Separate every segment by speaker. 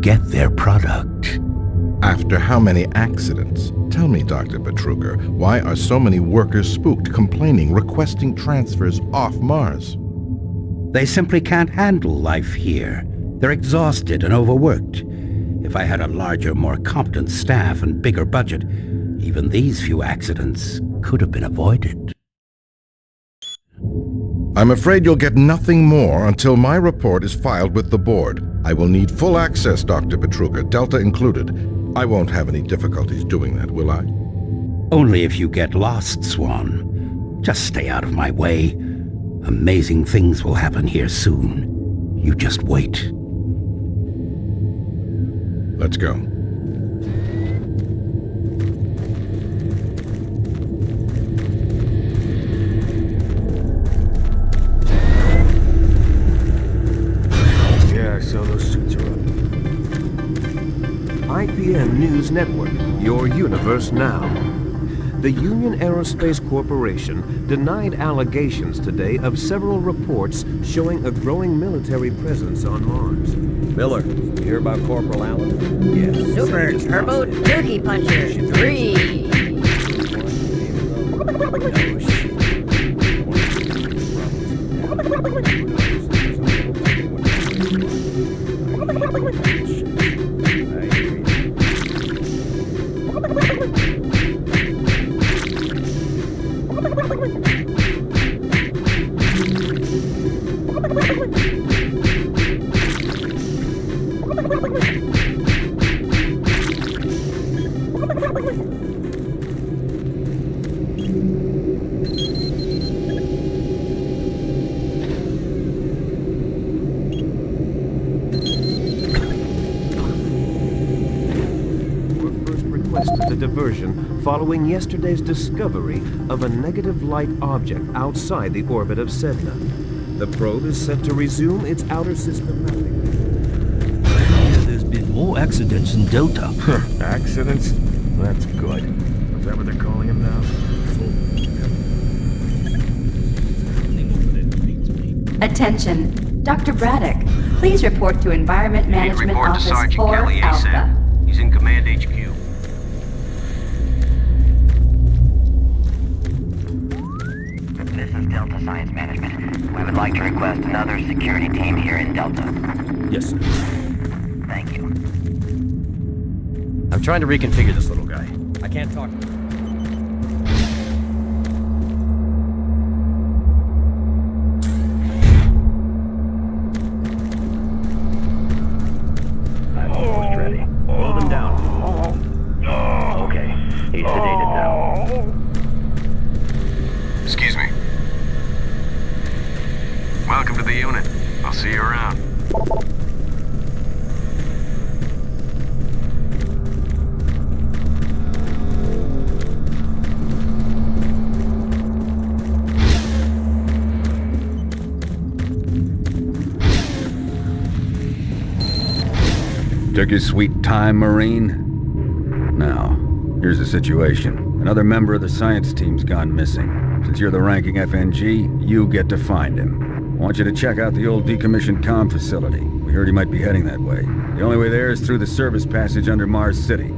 Speaker 1: get their product.
Speaker 2: After how many accidents? Tell me, Dr. Betruger, why are so many workers spooked, complaining, requesting transfers off Mars?
Speaker 1: They simply can't handle life here. They're exhausted and overworked. If I had a larger, more competent staff and bigger budget, even these few accidents could have been avoided.
Speaker 2: I'm afraid you'll get nothing more until my report is filed with the board. I will need full access, Dr. Betruger, Delta included. I won't have any difficulties doing that, will I?
Speaker 1: Only if you get lost, Swan. Just stay out of my way. Amazing things will happen here soon. You just wait.
Speaker 2: Let's go.
Speaker 3: Yeah, so those suits are up. IPN News Network, your universe now. The Union Aerospace Corporation denied allegations today of several reports showing a growing military presence on Mars.
Speaker 4: Miller, you hear about Corporal Allen?
Speaker 3: Yes.
Speaker 5: Super Turbo Turkey Puncher 3.
Speaker 3: Diversion following yesterday's discovery of a negative light object outside the orbit of Sedna. The probe is set to resume its outer system mapping.
Speaker 6: There's been more accidents in Delta.
Speaker 7: Accidents? That's good. Is that what they're calling them now?
Speaker 8: Attention. Dr. Braddock, please report to Environment Management
Speaker 9: report to
Speaker 8: Office
Speaker 9: Sergeant
Speaker 8: 4
Speaker 9: Kelly
Speaker 8: Alpha.
Speaker 9: ASAP. He's in Command HQ.
Speaker 10: This is Delta Science Management. We would like to request another security team here in Delta.
Speaker 6: Yes, sir.
Speaker 10: Thank you.
Speaker 4: I'm trying to reconfigure this little guy. I can't talk to him.
Speaker 7: I'm almost ready. Hold him down. Okay, he's sedated now.
Speaker 9: Excuse me. Welcome to the unit. I'll see you around.
Speaker 11: Took your sweet time, Marine? Now, here's the situation. Another member of the science team's gone missing. Since you're the ranking FNG, you get to find him. I want you to check out the old decommissioned comm facility. We heard he might be heading that way. The only way there is through the service passage under Mars City.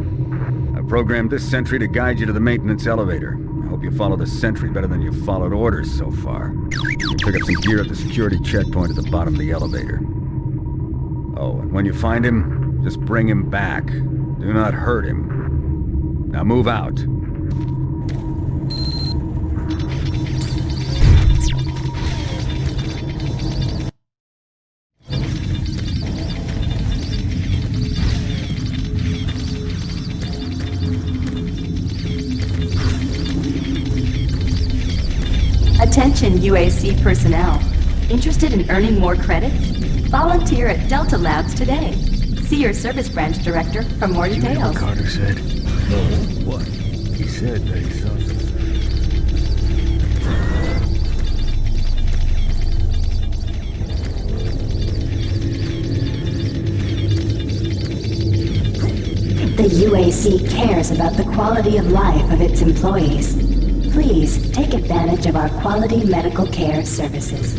Speaker 11: I've programmed this sentry to guide you to the maintenance elevator. I hope you follow the sentry better than you've followed orders so far. You pick up some gear at the security checkpoint at the bottom of the elevator. Oh, and when you find him, just bring him back. Do not hurt him. Now move out.
Speaker 8: Attention UAC personnel. Interested in earning more credits? Volunteer at Delta Labs today. See your service branch director for more
Speaker 7: Did you hear what
Speaker 8: details.
Speaker 7: Carter said?
Speaker 6: No, what?
Speaker 7: He said that he saw something.
Speaker 8: The UAC cares about the quality of life of its employees. Please take advantage of our quality medical care services.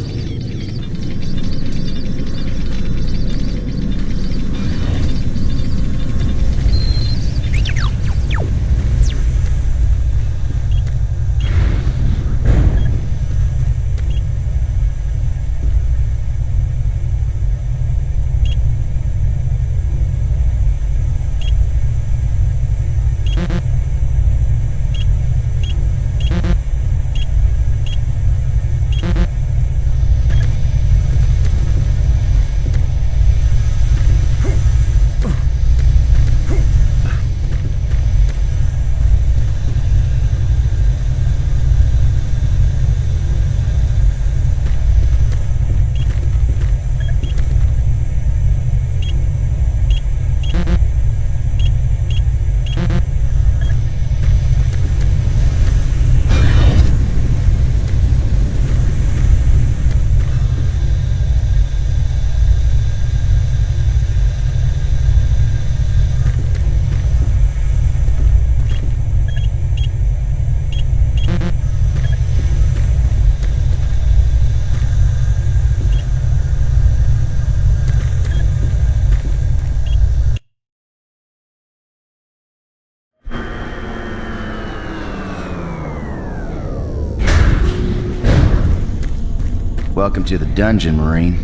Speaker 12: Welcome to the dungeon, Marine.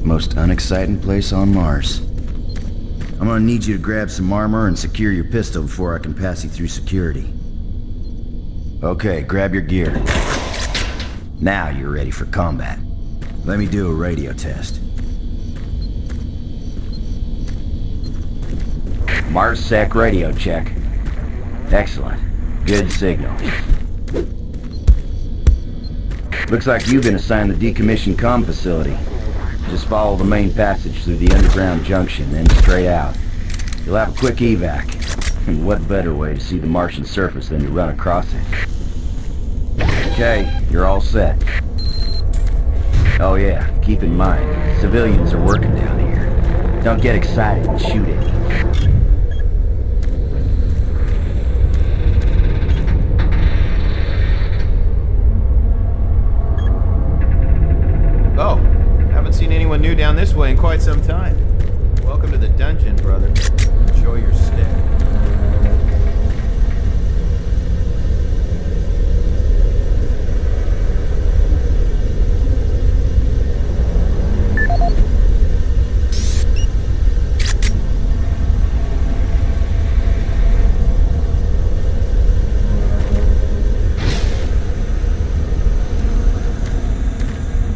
Speaker 12: Most unexciting place on Mars. I'm gonna need you to grab some armor and secure your pistol before I can pass you through security. Okay, grab your gear. Now you're ready for combat. Let me do a radio test. MarsSec radio check. Excellent. Good signal. Looks like you've been assigned the decommissioned comm facility. Just follow the main passage through the underground junction, then straight out. You'll have a quick evac. And what better way to see the Martian surface than to run across it? Okay, you're all set. Oh yeah, keep in mind, civilians are working down here. Don't get excited and shoot at me.
Speaker 13: Oh, haven't seen anyone new down this way in quite some time. Welcome to the dungeon, brother. Enjoy your stay.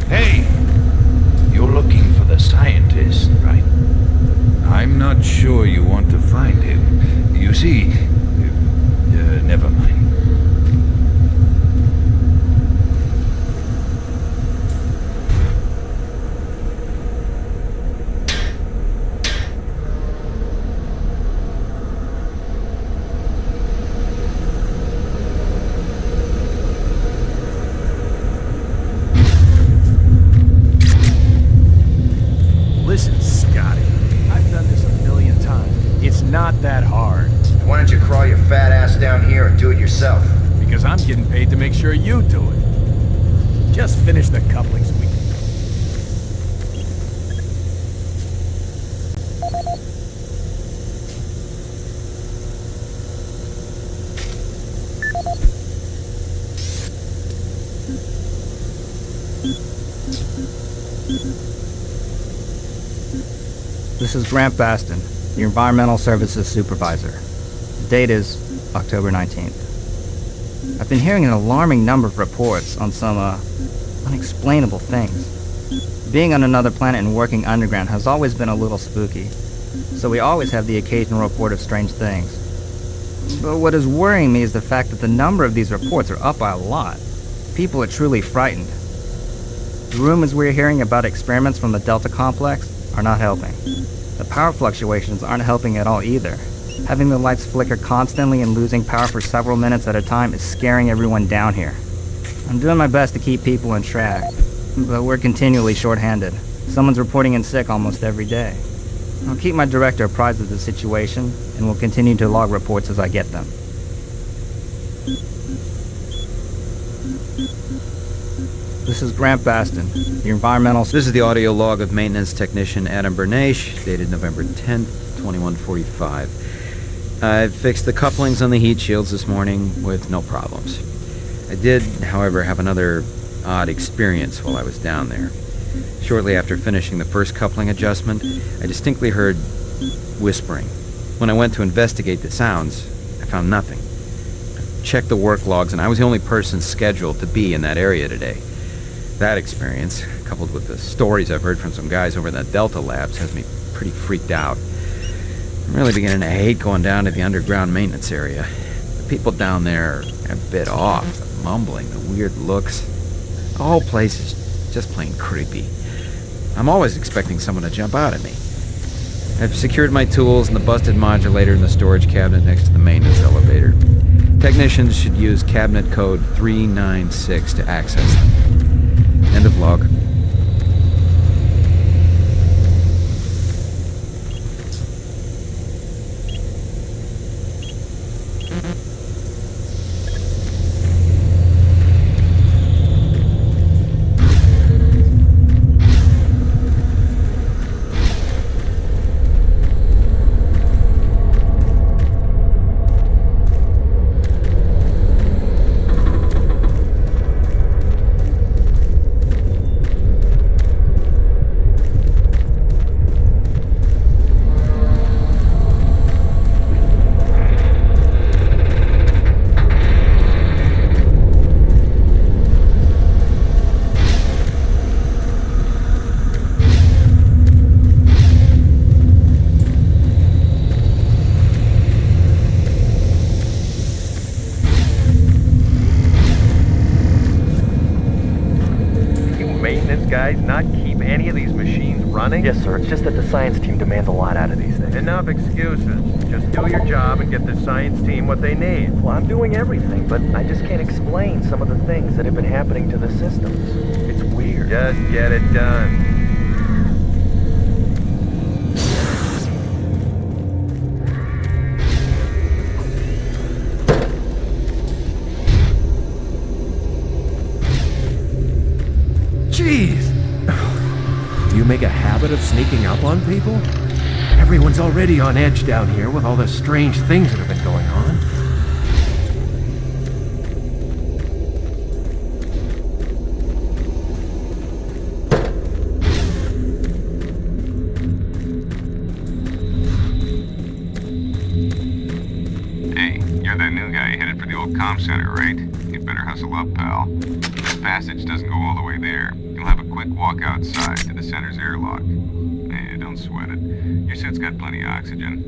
Speaker 6: Hey! You're looking for the scientist, right? I'm not sure you want to find him. You see... never mind.
Speaker 4: Listen, Scotty. I've done this a million times. It's not that hard.
Speaker 12: Why don't you crawl your fat ass down here and do it yourself?
Speaker 4: Because I'm getting paid to make sure you do it. Just finish the couplings we
Speaker 14: This is Grant Baston, the Environmental Services Supervisor. The date is October 19th. I've been hearing an alarming number of reports on some, unexplainable things. Being on another planet and working underground has always been a little spooky, so we always have the occasional report of strange things. But what is worrying me is the fact that the number of these reports are up by a lot. People are truly frightened. The rumors we're hearing about experiments from the Delta Complex are not helping. The power fluctuations aren't helping at all either. Having the lights flicker constantly and losing power for several minutes at a time is scaring everyone down here. I'm doing my best to keep people on track, but we're continually short-handed. Someone's reporting in sick almost every day. I'll keep my director apprised of the situation, and will continue to log reports as I get them. This is Grant Baston, the environmental...
Speaker 15: This is the audio log of maintenance technician Adam Bernache, dated November 10th, 2145. I fixed the couplings on the heat shields this morning with no problems. I did, however, have another odd experience while I was down there. Shortly after finishing the first coupling adjustment, I distinctly heard whispering. When I went to investigate the sounds, I found nothing. I checked the work logs, and I was the only person scheduled to be in that area today. That experience, coupled with the stories I've heard from some guys over in the Delta Labs, has me pretty freaked out. I'm really beginning to hate going down to the underground maintenance area. The people down there are a bit off, the mumbling, the weird looks. The whole place is just plain creepy. I'm always expecting someone to jump out at me. I've secured my tools and the busted modulator in the storage cabinet next to the maintenance elevator. Technicians should use cabinet code 396 to access them. End of log.
Speaker 13: guys not keep any of these machines running?
Speaker 7: Yes, sir. It's just that the science team demands a lot out of these things.
Speaker 13: Enough excuses. Just do your job and get the science team what they need.
Speaker 7: Well, I'm doing everything, but I just can't explain some of the things that have been happening to the systems. It's weird.
Speaker 13: Just get it done.
Speaker 16: Jeez! Do you make a habit of sneaking up on people? Everyone's already on edge down here with all the strange things that have been going on.
Speaker 17: Hey, you're that new guy headed for the old comm center, right? You'd better hustle up, pal. The passage doesn't go all the way there. You'll have a quick walk outside to the center's airlock. Hey, don't sweat it. Your suit's got plenty of oxygen.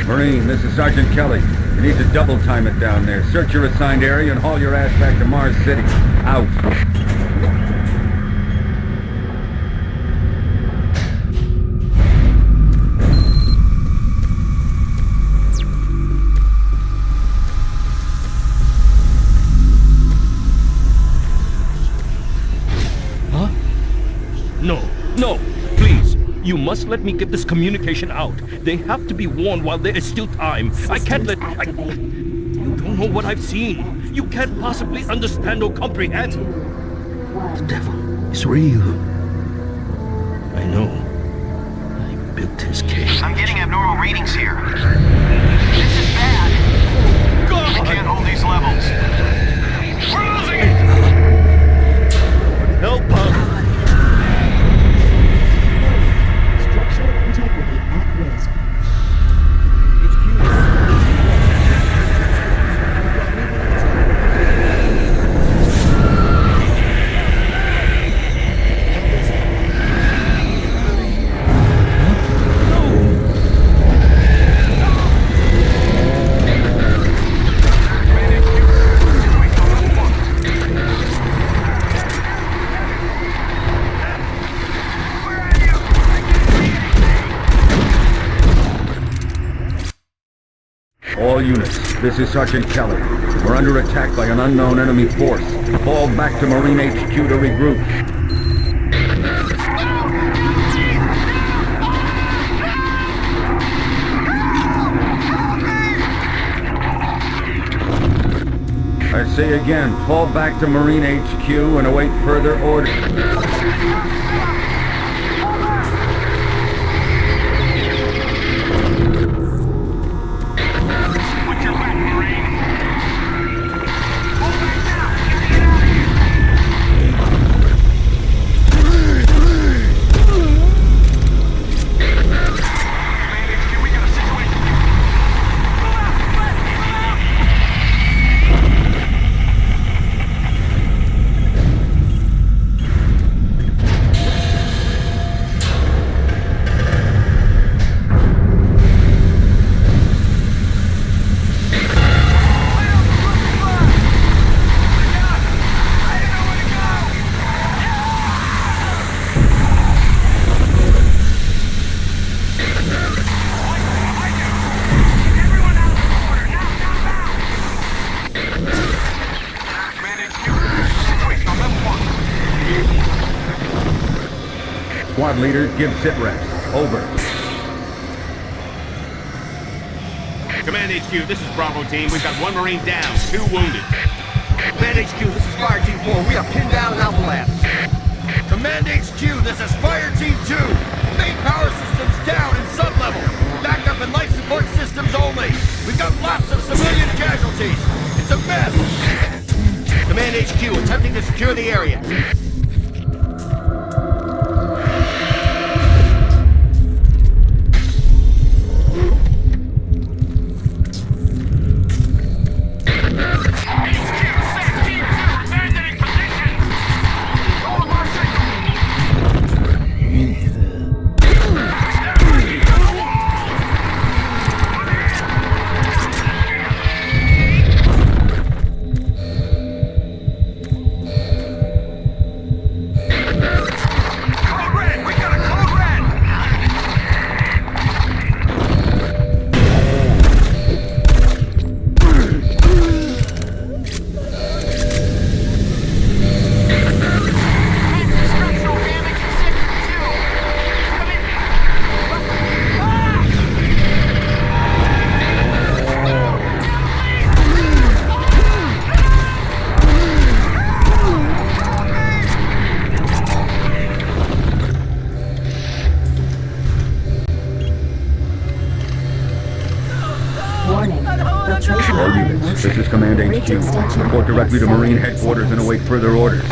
Speaker 11: Marine, this is Sergeant Kelly. You need to double time it down there. Search your assigned area and haul your ass back to Mars City. Out.
Speaker 18: Huh? No, please. You must let me get this communication out. They have to be warned while there is still time. I can't let... You don't know what I've seen. You can't possibly understand or comprehend. The devil is real. I know. I built his cage.
Speaker 9: I'm getting abnormal readings here. This is bad.
Speaker 18: God!
Speaker 9: I can't hold these levels. We're losing it!
Speaker 18: Help us!
Speaker 11: All units, this is Sergeant Kelly. We're under attack by an unknown enemy force. Fall back to Marine HQ to regroup. I say again, fall back to Marine HQ and await further orders. Squad leader, give sit reps. Over.
Speaker 19: Command HQ, this is Bravo team. We've got 1 Marine down, 2 wounded. Command HQ, this is Fire Team 4. We are pinned down and outblast.
Speaker 4: Command HQ, this is Fire Team 2. Main power systems down in sub-level. Backup and life support systems only. We've got lots of civilian casualties. It's a mess. Command HQ, attempting to secure the area.
Speaker 11: All units, this is Command HQ. Report directly to Marine Headquarters and await further orders.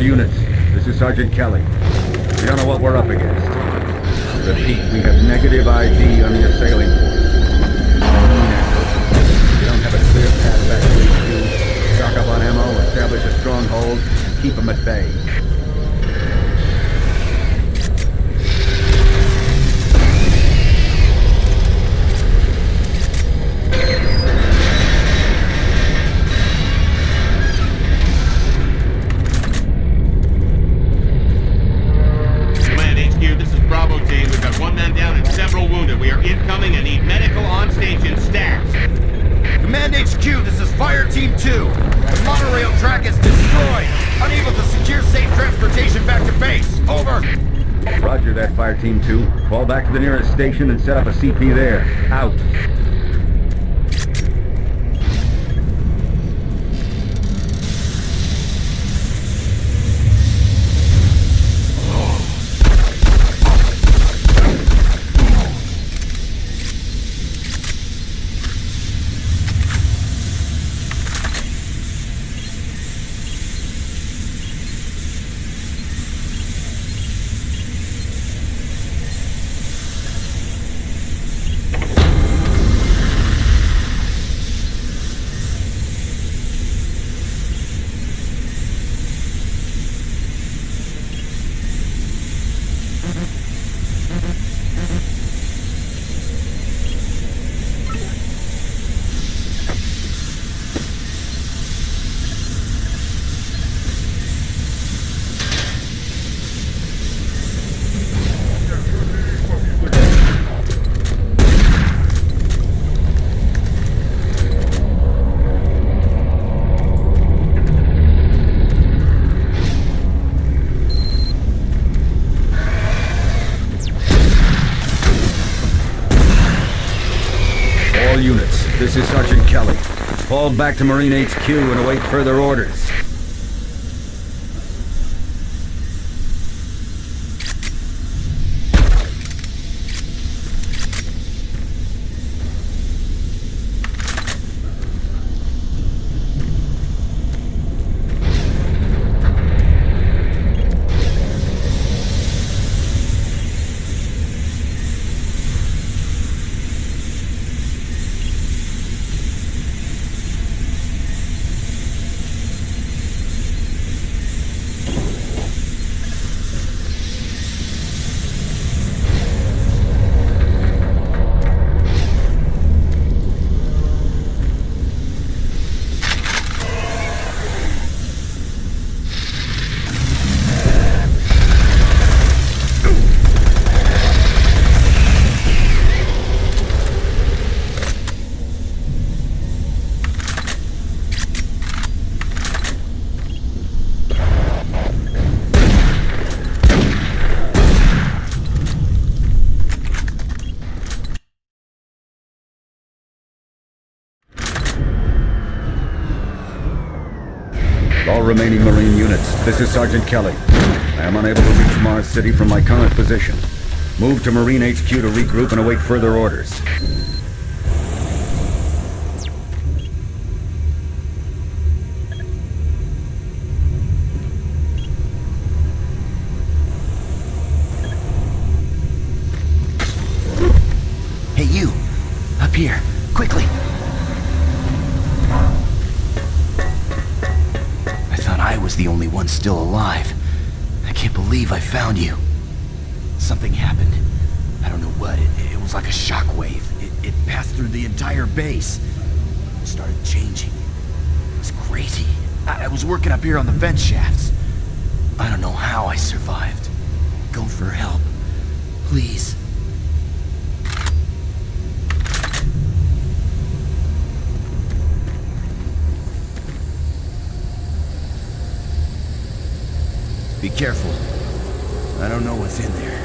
Speaker 11: All units, this is Sergeant Kelly. We don't know what we're up against. Repeat, we have negative ID on the assailing force. We don't have a clear path back to HQ. Stock up on ammo, establish a stronghold, and keep them at bay.
Speaker 19: Command HQ, this is Bravo team. We've got one man down and several wounded. We are incoming and need medical on station stats.
Speaker 4: Command HQ, this is Fire Team 2. The monorail track is destroyed. Unable to secure safe transportation back to base. Over.
Speaker 11: Roger that, Fire Team 2. Fall back to the nearest station and set up a CP there. Out. Units, this is Sergeant Kelly. Fall back to Marine HQ and await further orders. All remaining Marine units, this is Sergeant Kelly. I am unable to reach Mars City from my current position. Move to Marine HQ to regroup and await further orders.
Speaker 20: Hey, you! Up here, quickly! I was the only one still alive. I can't believe I found you. Something happened. I don't know what. It was like a shockwave. It passed through the entire base. It started changing. It was crazy. I was working up here on the vent shafts. I don't know how I survived. Go for help. Please. Be careful. I don't know what's in there.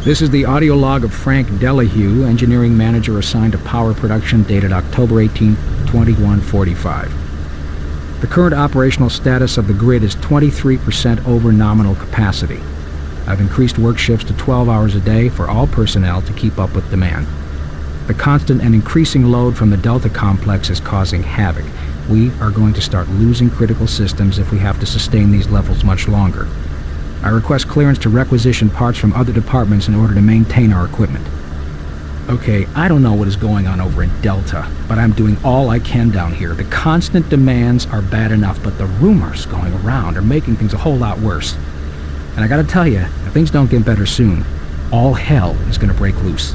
Speaker 21: This is the audio log of Frank Delahue, engineering manager assigned to power production, dated October 18, 2145. The current operational status of the grid is 23% over nominal capacity. I've increased work shifts to 12 hours a day for all personnel to keep up with demand. The constant and increasing load from the Delta complex is causing havoc. We are going to start losing critical systems if we have to sustain these levels much longer. I request clearance to requisition parts from other departments in order to maintain our equipment. Okay, I don't know what is going on over in Delta, but I'm doing all I can down here. The constant demands are bad enough, but the rumors going around are making things a whole lot worse. And I gotta tell you, if things don't get better soon, all hell is gonna break loose.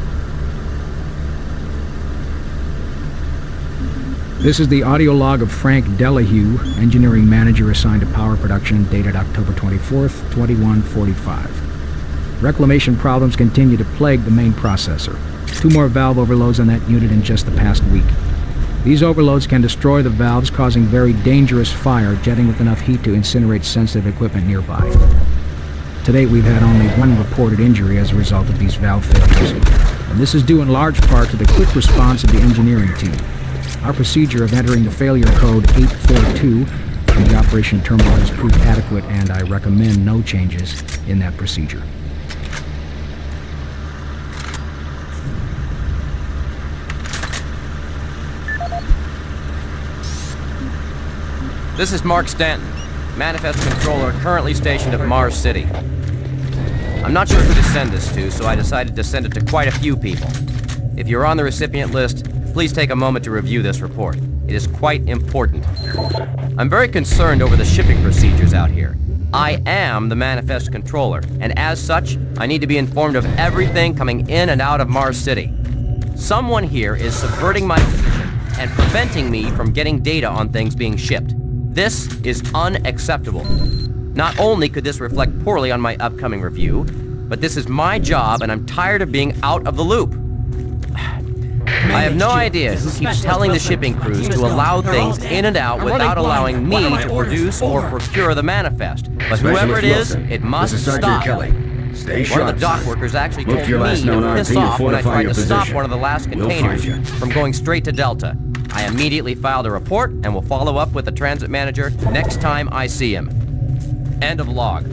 Speaker 21: This is the audio log of Frank Delahue, engineering manager assigned to power production, dated October 24th, 2145. Reclamation problems continue to plague the main processor. 2 more valve overloads on that unit in just the past week. These overloads can destroy the valves, causing very dangerous fire, jetting with enough heat to incinerate sensitive equipment nearby. To date, we've had only 1 reported injury as a result of these valve failures, and this is due in large part to the quick response of the engineering team. Our procedure of entering the failure code 842 in the operation terminal has proved adequate, and I recommend no changes in that procedure.
Speaker 22: This is Mark Stanton, Manifest Controller currently stationed at Mars City. I'm not sure who to send this to, so I decided to send it to quite a few people. If you're on the recipient list, please take a moment to review this report. It is quite important. I'm very concerned over the shipping procedures out here. I am the Manifest Controller, and as such, I need to be informed of everything coming in and out of Mars City. Someone here is subverting my position and preventing me from getting data on things being shipped. This is unacceptable. Not only could this reflect poorly on my upcoming review, but this is my job and I'm tired of being out of the loop. I have no idea who keeps telling the shipping crews to allow things in and out without allowing me to produce or procure the manifest. But whoever it is, it must stop. One of the dock workers actually told me to piss off when I tried to stop one of the last containers from going straight to Delta. I immediately filed a report and will follow up with the transit manager next time I see him. End of log.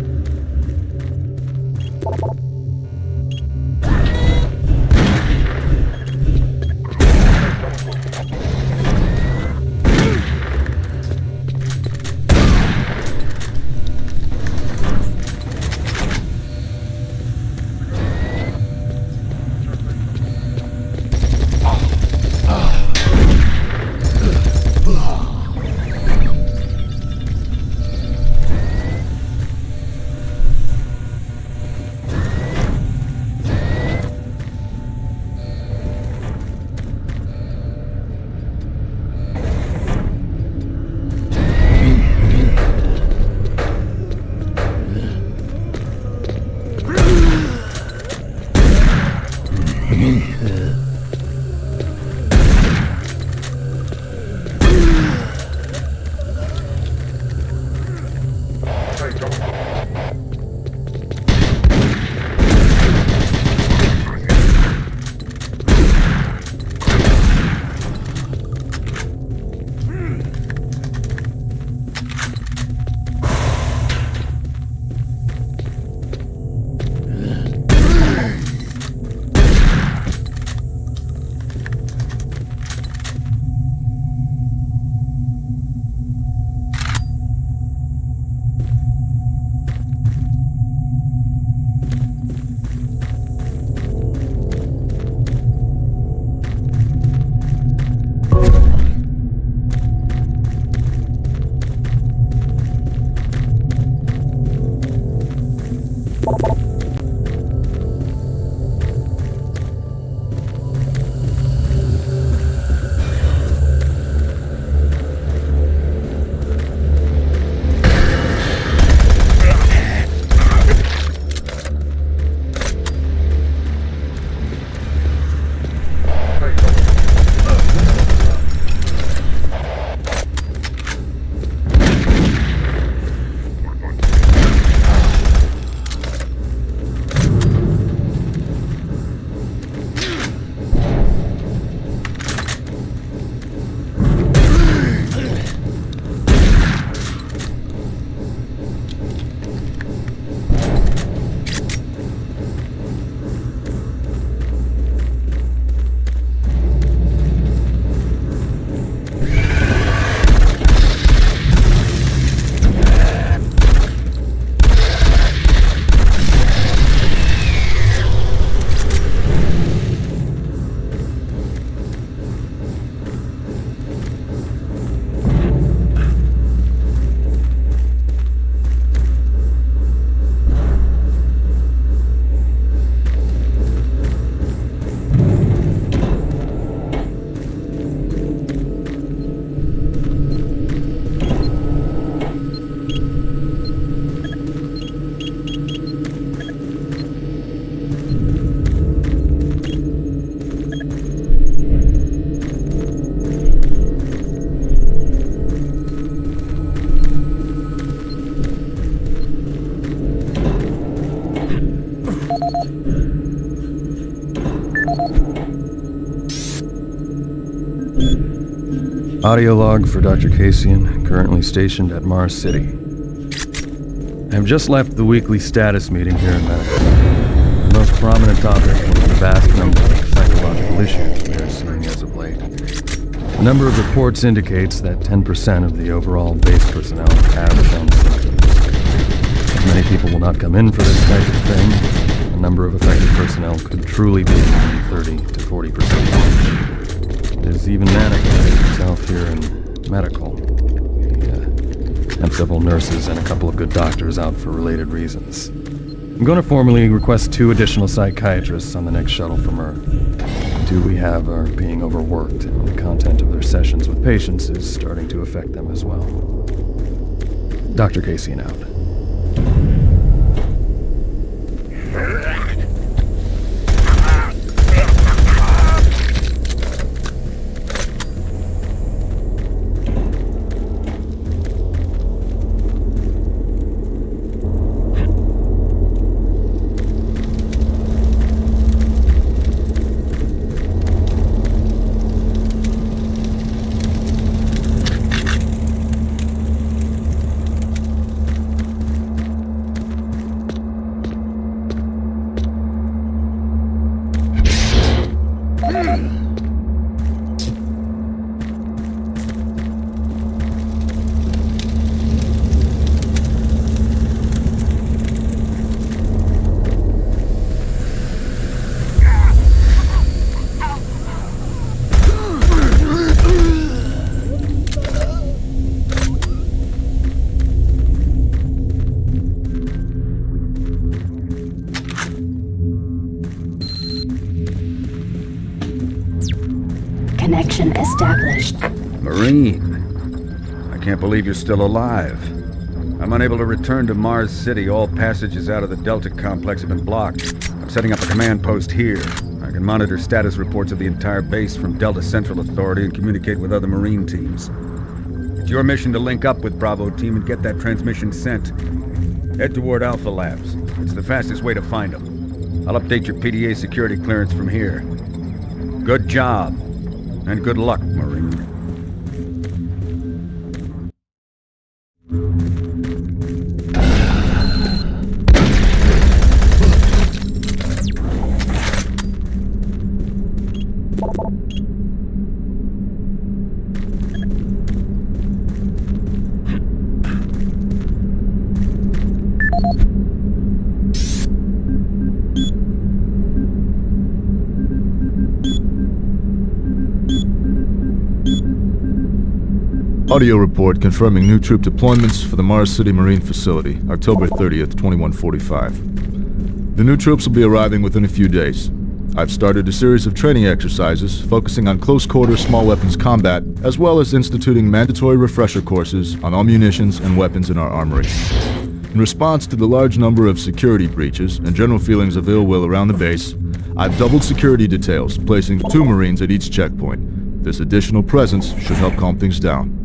Speaker 1: Audio log for Dr. Kasian, currently stationed at Mars City. I have just left the weekly status meeting here in Medical. The most prominent topic was the vast number of psychological issues we are seeing as of late. The number of reports indicates that 10% of the overall base personnel have shown symptoms. Many people will not come in for this type of thing. The number of affected personnel could truly be 30 to 40%. It is even manifested itself here in medical. We have several nurses and a couple of good doctors out for related reasons. I'm going to formally request 2 additional psychiatrists on the next shuttle from Earth. The 2 we have are being overworked, and the content of their sessions with patients is starting to affect them as well. Dr. Kasian out.
Speaker 8: Connection established.
Speaker 11: Marine, I can't believe you're still alive. I'm unable to return to Mars City. All passages out of the Delta complex have been blocked. I'm setting up a command post here. I can monitor status reports of the entire base from Delta Central Authority and communicate with other Marine teams. It's your mission to link up with Bravo Team and get that transmission sent. Head toward Alpha Labs. It's the fastest way to find them. I'll update your PDA security clearance from here. Good job. And good luck, Marine.
Speaker 2: Audio report confirming new troop deployments for the Mars City Marine Facility, October 30th, 2145. The new troops will be arriving within a few days. I've started a series of training exercises focusing on close-quarter small weapons combat, as well as instituting mandatory refresher courses on all munitions and weapons in our armory. In response to the large number of security breaches and general feelings of ill will around the base, I've doubled security details, placing 2 Marines at each checkpoint. This additional presence should help calm things down.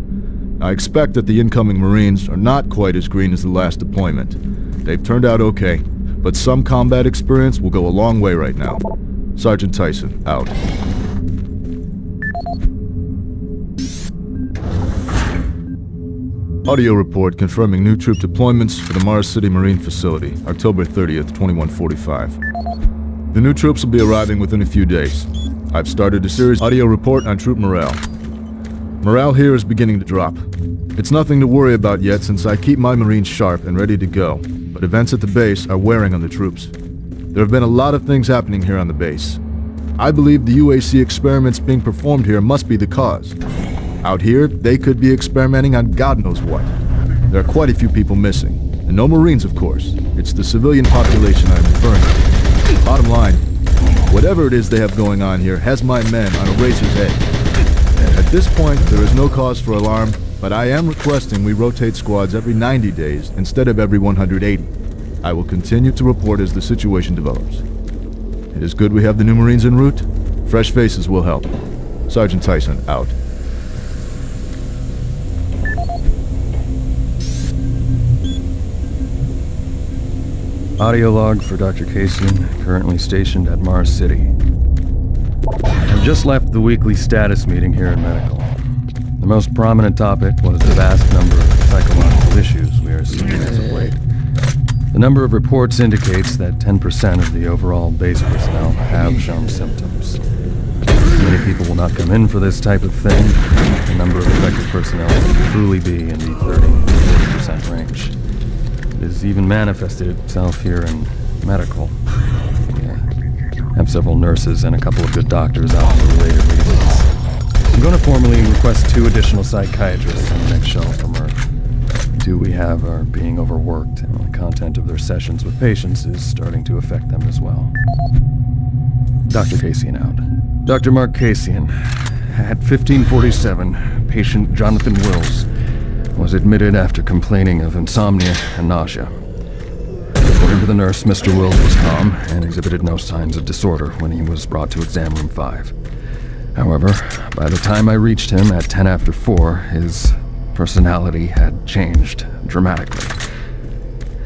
Speaker 2: I expect that the incoming Marines are not quite as green as the last deployment. They've turned out okay, but some combat experience will go a long way right now. Sergeant Tyson, out. Audio report confirming new troop deployments for the Mars City Marine Facility, October 30th, 2145. The new troops will be arriving within a few days. I've started a series audio report on troop morale. Morale here is beginning to drop. It's nothing to worry about yet since I keep my Marines sharp and ready to go, but events at the base are wearing on the troops. There have been a lot of things happening here on the base. I believe the UAC experiments being performed here must be the cause. Out here, they could be experimenting on God knows what. There are quite a few people missing, and no Marines, of course. It's the civilian population I'm referring to. Bottom line, whatever it is they have going on here has my men on a razor's edge. At this point, there is no cause for alarm, but I am requesting we rotate squads every 90 days instead of every 180. I will continue to report as the situation develops. It is good we have the new Marines en route. Fresh faces will help. Sergeant Tyson, out.
Speaker 1: Audio log for Dr. Kasian, currently stationed at Mars City. I've just left the weekly status meeting here in medical. The most prominent topic was the vast number of psychological issues we are seeing as of late. The number of reports indicates that 10% of the overall base personnel have shown symptoms. Many people will not come in for this type of thing. The number of affected personnel will truly be in the 30-40% range. It has even manifested itself here in medical. We have several nurses and a couple of good doctors out for related reasons. I'm going to formally request 2 additional psychiatrists on the next shuttle from Earth. The 2 we have are being overworked, and the content of their sessions with patients is starting to affect them as well. Dr. Kasian out. Dr. Mark Kasian, at 1547, patient Jonathan Wills was admitted after complaining of insomnia and nausea. According to the nurse, Mr. Wills was calm and exhibited no signs of disorder when he was brought to exam room 5. However, by the time I reached him at 10 after 4, his personality had changed dramatically.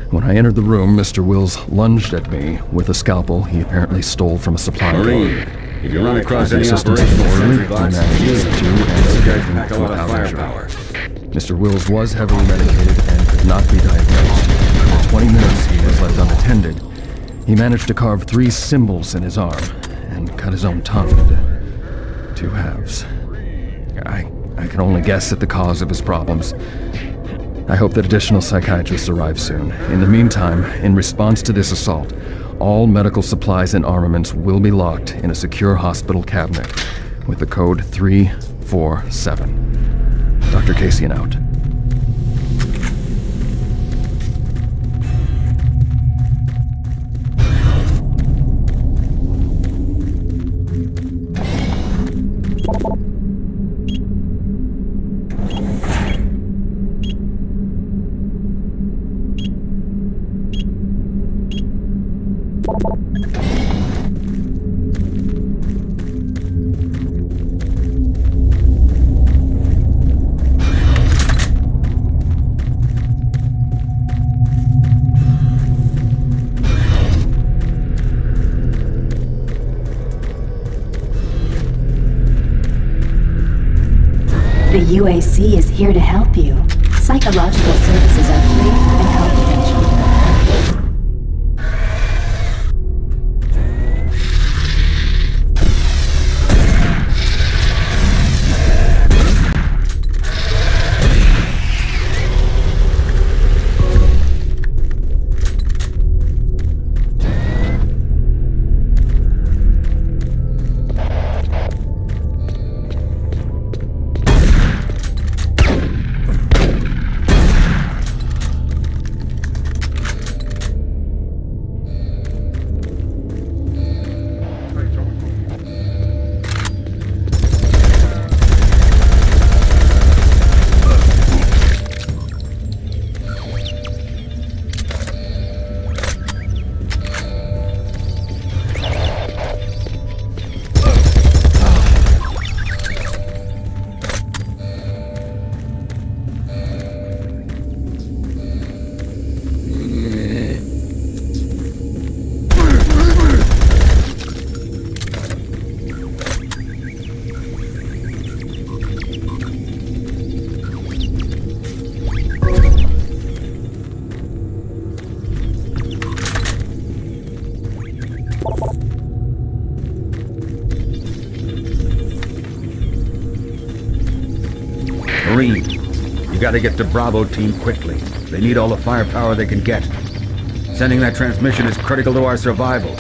Speaker 1: When I entered the room, Mr. Wills lunged at me with a scalpel he apparently stole from a supply
Speaker 11: Marine, if you run across any
Speaker 1: assistance
Speaker 11: operational
Speaker 1: orderly,
Speaker 11: sentry bots,
Speaker 1: he managed to subdue and escape from
Speaker 11: pack a lot of
Speaker 1: without
Speaker 11: firepower.
Speaker 1: injury. Mr. Wills was heavily medicated and could not be diagnosed. In 20 minutes, he was left unattended. He managed to carve 3 symbols in his arm and cut his own tongue into 2 halves. I can only guess at the cause of his problems. I hope that additional psychiatrists arrive soon. In the meantime, in response to this assault, all medical supplies and armaments will be locked in a secure hospital cabinet with the code 347. Dr. Kasian out.
Speaker 8: The UAC is here to help you. Psychological services are free and confidential.
Speaker 11: Marine, you gotta get to Bravo team quickly. They need all the firepower they can get. Sending that transmission is critical to our survival.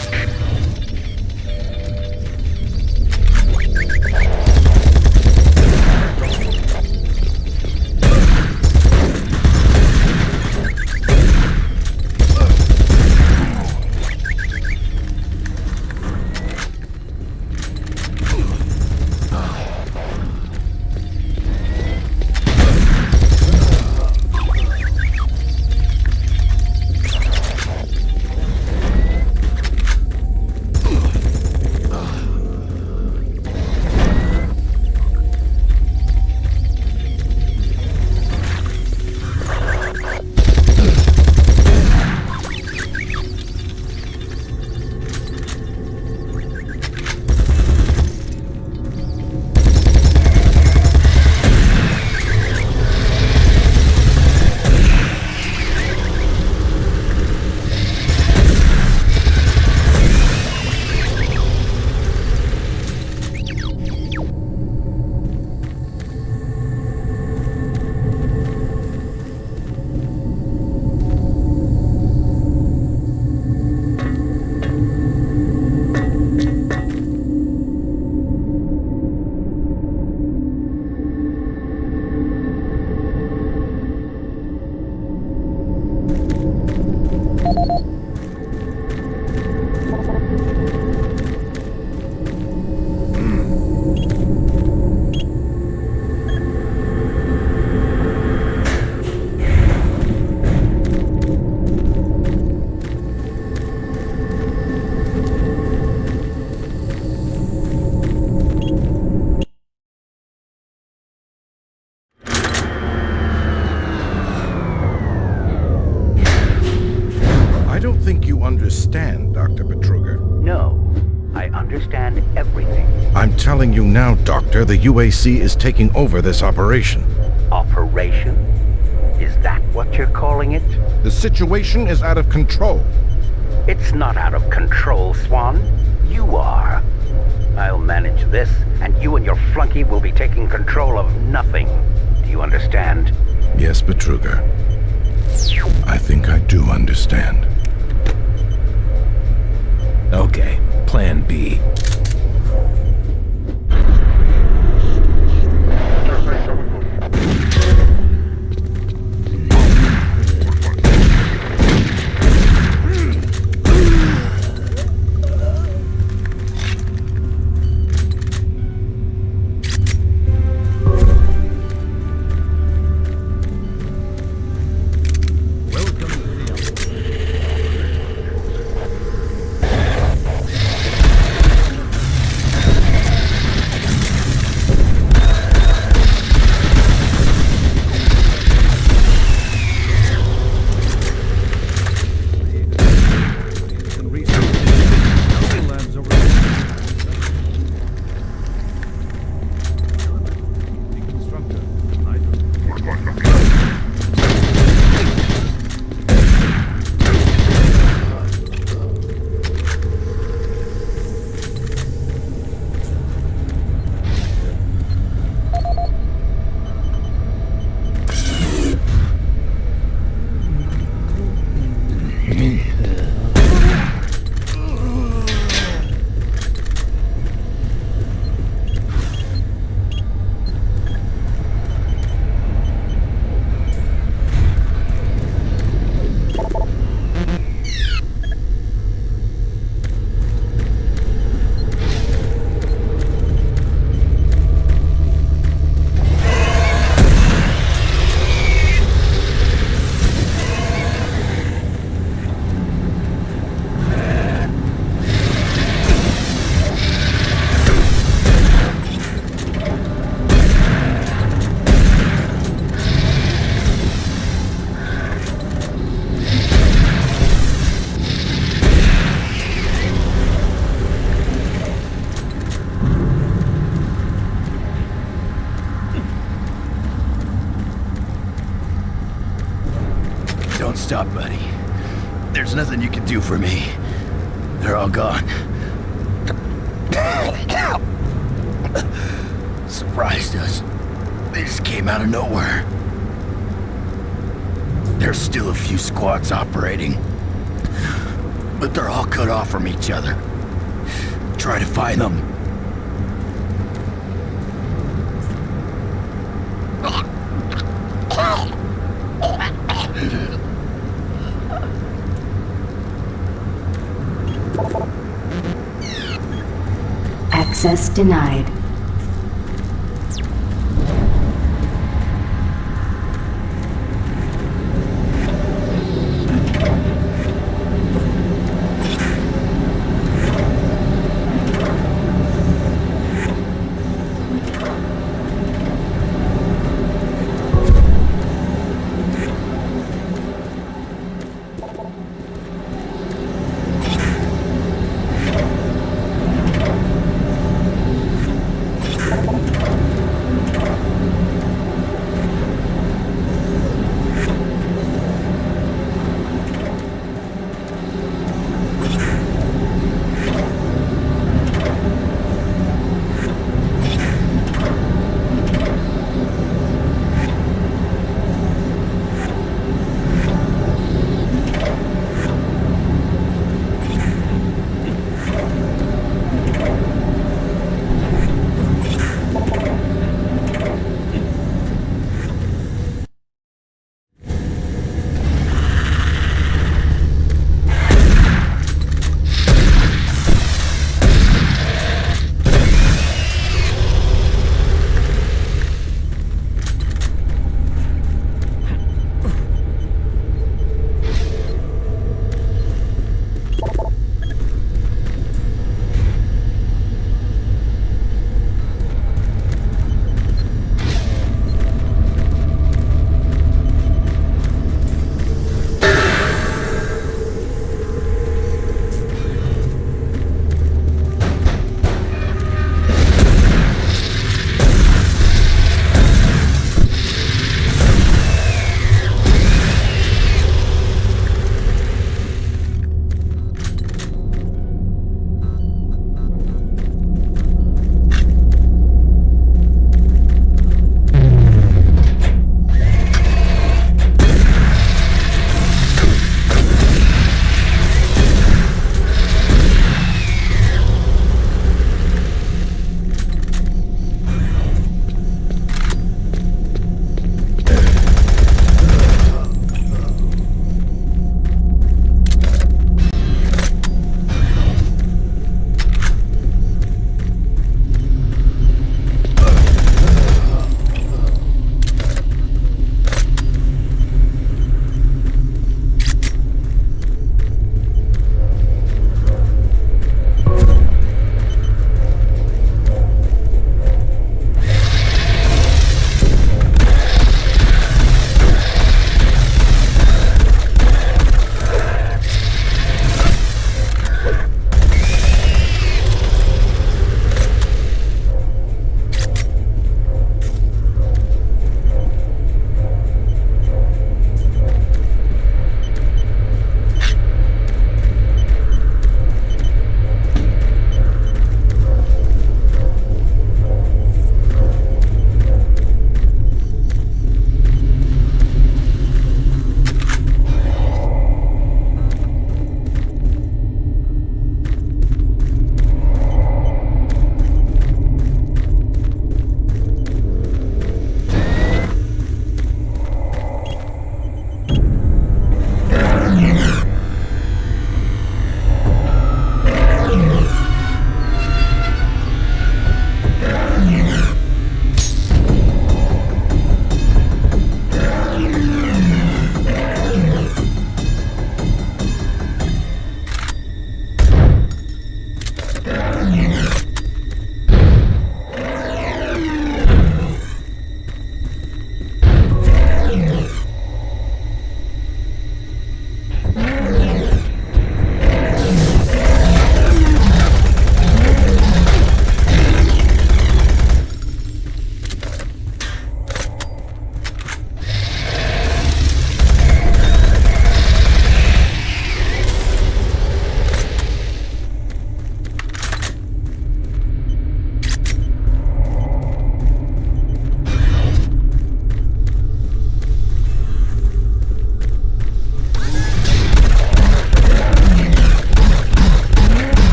Speaker 3: understand, Dr. Betruger.
Speaker 7: No, I understand everything.
Speaker 3: I'm telling you now, Doctor, the UAC is taking over this operation.
Speaker 7: Operation? Is that what you're calling it?
Speaker 3: The situation is out of control.
Speaker 7: It's not out of control, Swan. You are. I'll manage this, and you and your flunky will be taking control of nothing. Do you understand?
Speaker 3: Yes, Betruger. I think I do understand.
Speaker 16: Okay, Plan B.
Speaker 20: Don't stop, buddy. There's nothing you can do for me. They're all gone. Surprised us. They just came out of nowhere. There's still a few squads operating, but they're all cut off from each other. Try to find them.
Speaker 8: Access denied.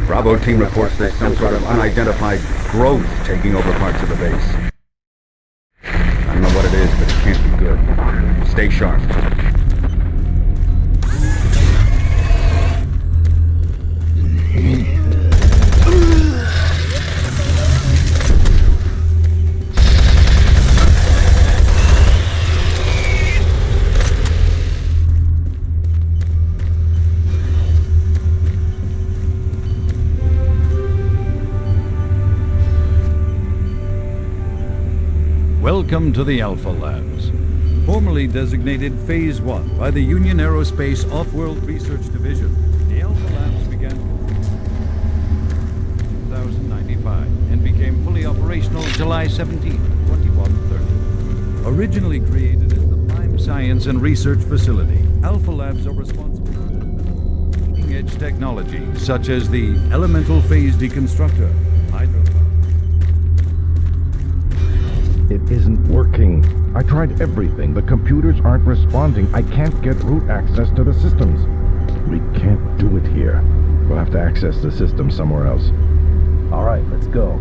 Speaker 11: Bravo team reports there's some sort of unidentified growth taking over parts of the base. I don't know what it is, but it can't be good. Stay sharp.
Speaker 6: Welcome to the Alpha Labs, formerly designated Phase 1 by the Union Aerospace Off-World Research Division. The Alpha Labs began in 2095 and became fully operational July 17, 2130. Originally created as the Prime Science and Research Facility, Alpha Labs are responsible for leading-edge technology such as the Elemental Phase Deconstructor, Hydropower.
Speaker 5: It isn't working. I tried everything. The computers aren't responding. I can't get root access to the systems. We can't do it here. We'll have to access the system somewhere else. All right, let's go.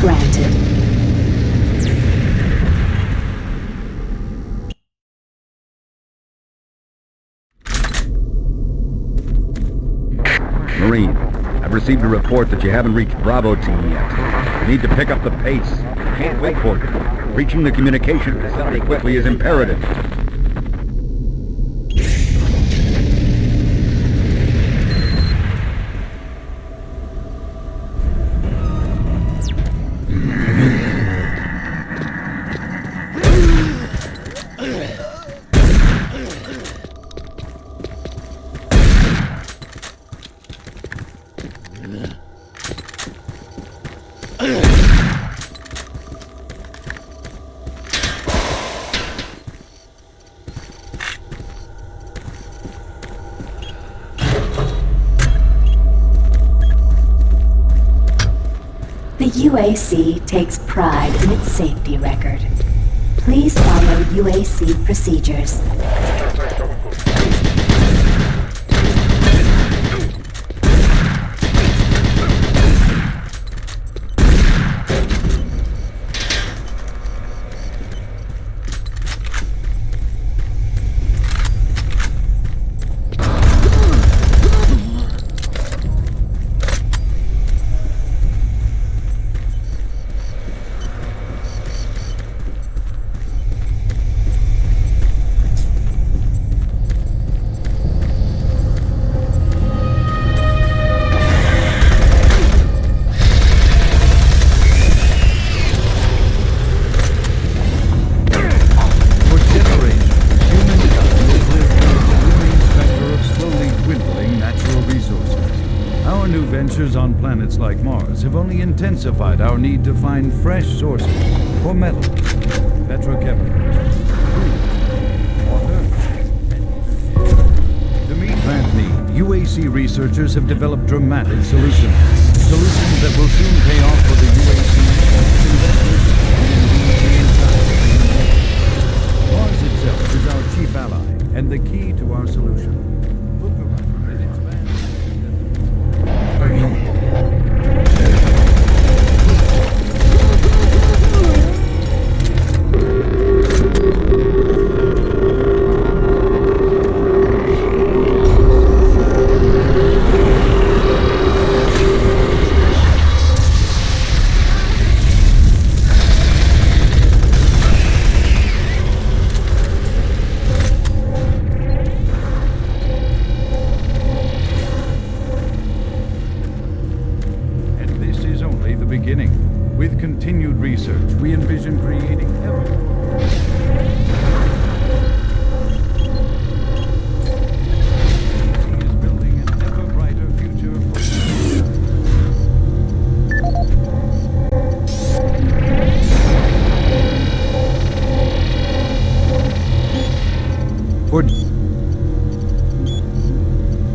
Speaker 8: granted.
Speaker 11: Marine, I've received a report that you haven't reached Bravo Team yet. You need to pick up the pace. Can't wait for you. Reaching the communication facility quickly is imperative.
Speaker 8: The UAC takes pride in its safety record. Please follow UAC procedures.
Speaker 6: On planets like Mars have only intensified our need to find fresh sources for metals, petrochemicals, food, water. To meet that need, UAC researchers have developed dramatic solutions. Solutions that will soon pay off for the UAC investors. Mars itself is our chief ally and the key to our solution. With continued research, we envision creating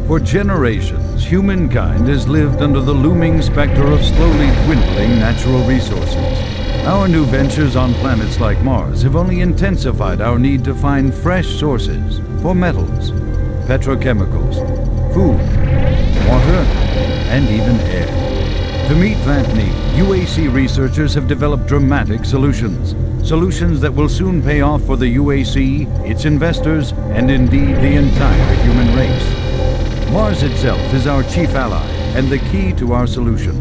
Speaker 6: For generations, humankind has lived under the looming specter of slowly dwindling natural resources. Our new ventures on planets like Mars have only intensified our need to find fresh sources for metals, petrochemicals, food, water, and even air. To meet that need, UAC researchers have developed dramatic solutions. Solutions that will soon pay off for the UAC, its investors, and indeed the entire human race. Mars itself is our chief ally and the key to our solution.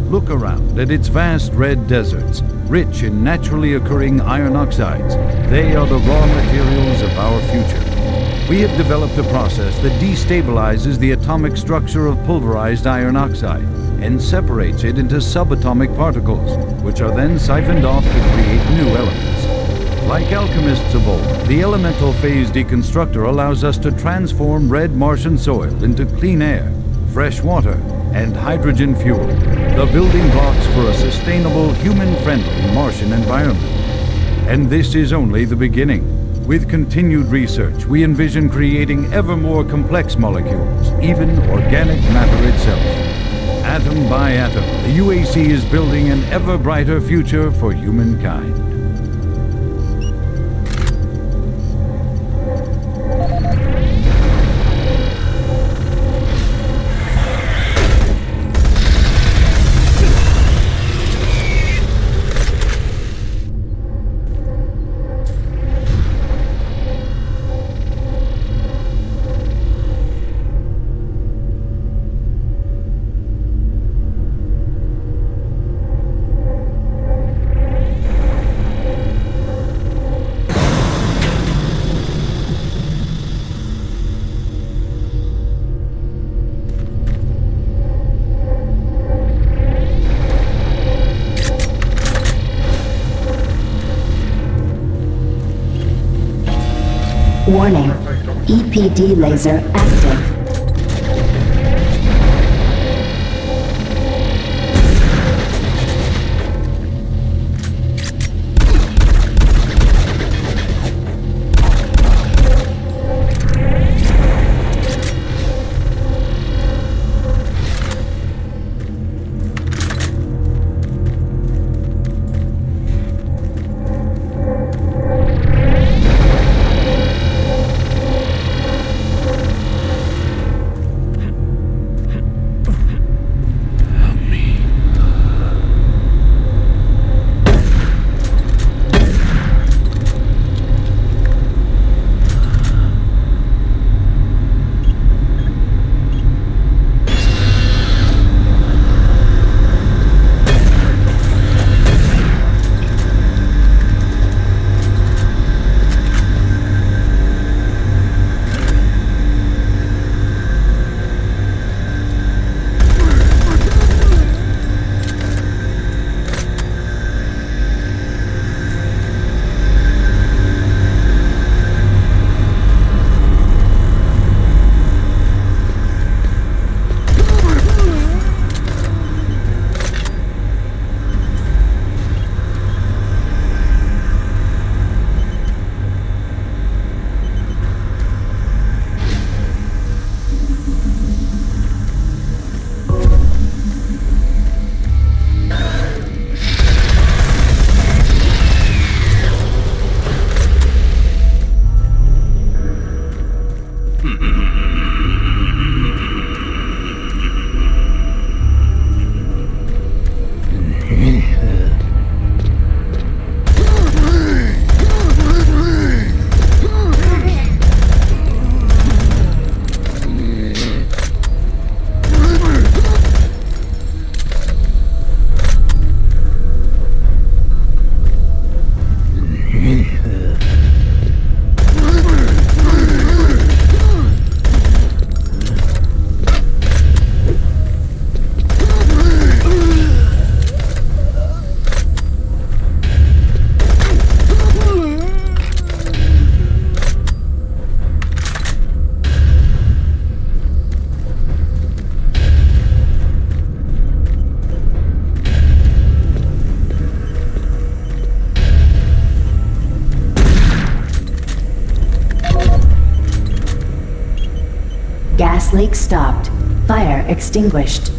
Speaker 6: Look around at its vast red deserts, rich in naturally occurring iron oxides. They are the raw materials of our future. We have developed a process that destabilizes the atomic structure of pulverized iron oxide and separates it into subatomic particles, which are then siphoned off to create new elements. Like alchemists of old, the elemental phase deconstructor allows us to transform red Martian soil into clean air, fresh water, and hydrogen fuel, the building blocks for a sustainable, human-friendly Martian environment. And this is only the beginning. With continued research, we envision creating ever more complex molecules, even organic matter itself. Atom by atom, the UAC is building an ever brighter future for humankind.
Speaker 8: Warning. EPD laser active. Gas leak stopped. Fire extinguished.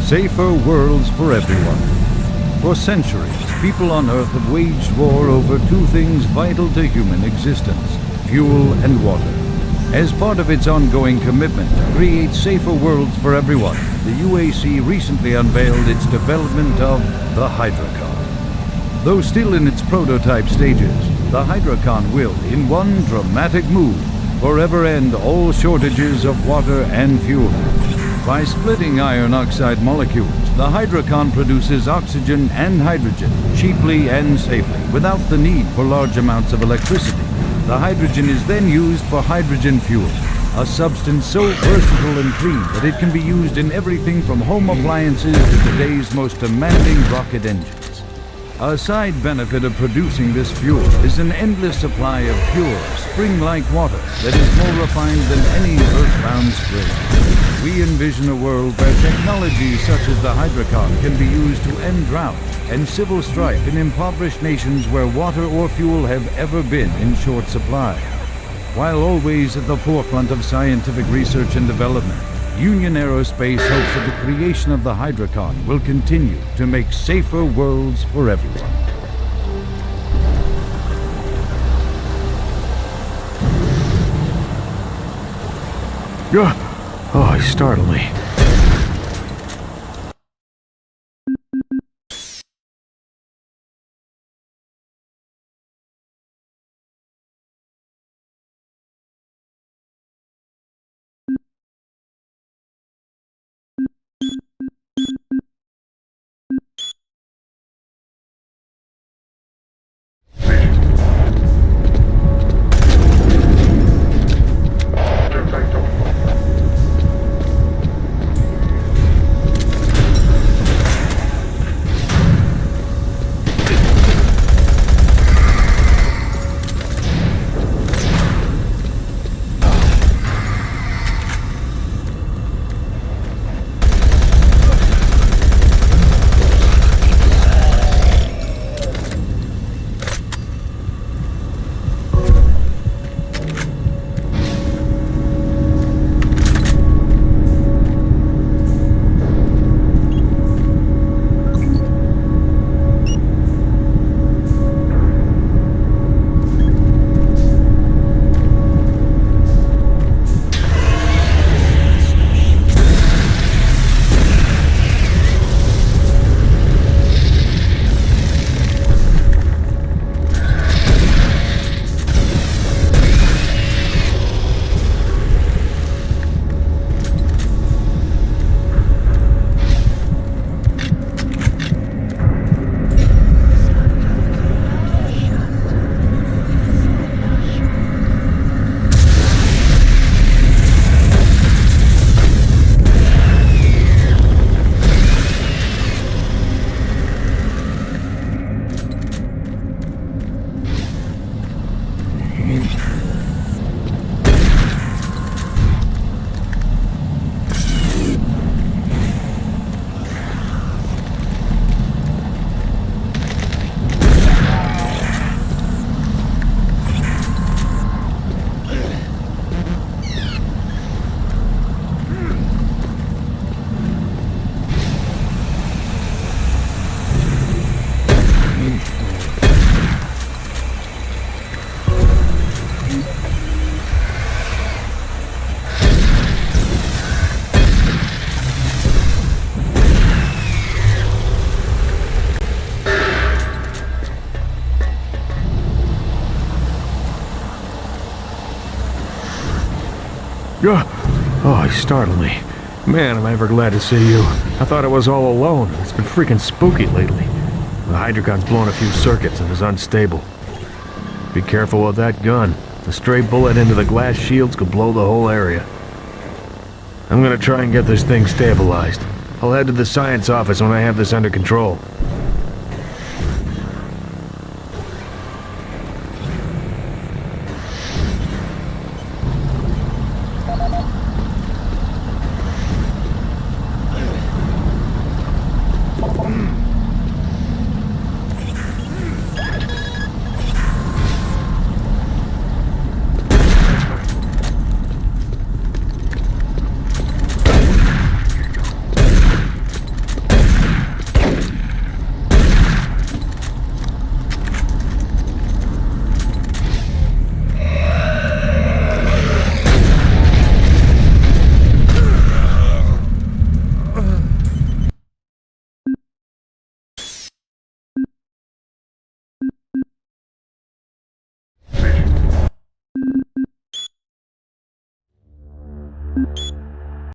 Speaker 10: Safer worlds for everyone. For centuries, people on Earth have waged war over two things vital to human existence: fuel and water. As part of its ongoing commitment to create safer worlds for everyone, the UAC recently unveiled its development of the Hydrocon. Though still in its prototype stages, the Hydrocon will, in one dramatic move, forever end all shortages of water and fuel. By splitting iron oxide molecules, the Hydrocon produces oxygen and hydrogen cheaply and safely, without the need for large amounts of electricity. The hydrogen is then used for hydrogen fuel, a substance so versatile and clean that it can be used in everything from home appliances to today's most demanding rocket engines. A side benefit of producing this fuel is an endless supply of pure, spring-like water that is more refined than any earthbound spring. We envision a world where technologies such as the Hydrocon can be used to end drought and civil strife in impoverished nations where water or fuel have ever been in short supply. While always at the forefront of scientific research and development, Union Aerospace hopes that the creation of the Hydrocon will continue to make safer worlds for everyone.
Speaker 16: Oh, he startled me. Oh, he startled me. Man, am I ever glad to see you. I thought I was all alone. It's been freaking spooky lately. The Hydrocon's blown a few circuits and is unstable. Be careful with that gun. A stray bullet into the glass shields could blow the whole area. I'm gonna try and get this thing stabilized. I'll head to the science office when I have this under control.
Speaker 22: Over.